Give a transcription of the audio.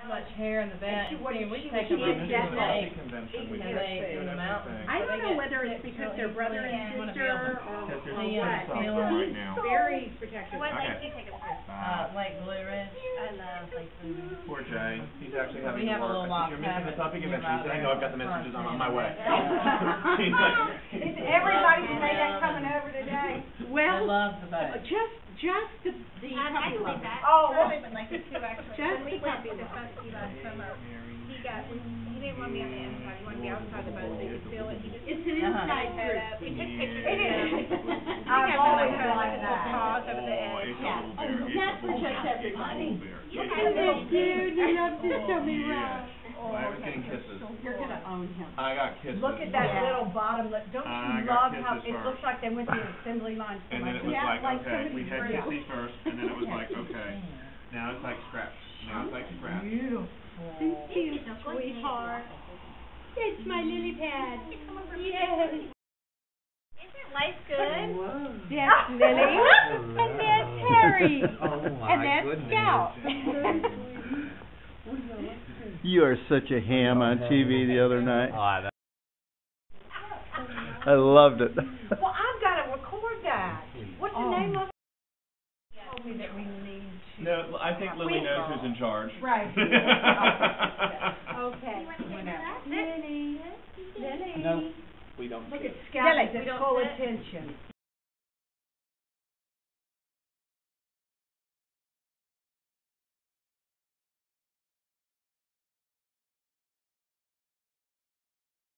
much hair in the back. We can take them Eating and they food. in the mountains. I don't know whether it's because they're brother and sister or what. Right Very protective. What lake do you take them to? Lake Blue Ridge. I love Lake Blue Ridge. Poor Jay. He's actually having We have a little log You're missing the puppy convention. He said, I know I've got the messages on my way. Everybody say that coming over today. Well, I love the boat. just the I puppy believe club. that. Oh, I would like it too, actually. Just When we the went puppy to the club. Puppies last summer, he didn't want to be on the inside. He wanted to be outside the boat so he could feel it. He just It's an inside head group. up. We took pictures. It is. I've always like liked a that. paws over the edge. Yeah. That's for just everybody. Look at this dude. He loves to show me around. I was getting kisses. You're gonna own him. I got kisses. Look at that little bottom lip. Don't I you got love how kisses it looks first. like they went to the assembly line? And then it was like, okay, we had kissy first, and then it was like, okay, now it's like scraps. Now it's like scraps. Beautiful. Thank you, sweetheart. It's my lily pad. Yes. Isn't life good? That's Lily. And that's Harry. And that's Scout. You are such a ham on TV the other night. I loved it. Well, I've got to record that. What's the name of it? Told me that we need to. No, I think Lily knows who's in charge. Right. Okay. You want to get that? Lily. No, we don't. Look care. at Scout. We He's don't full sit. attention.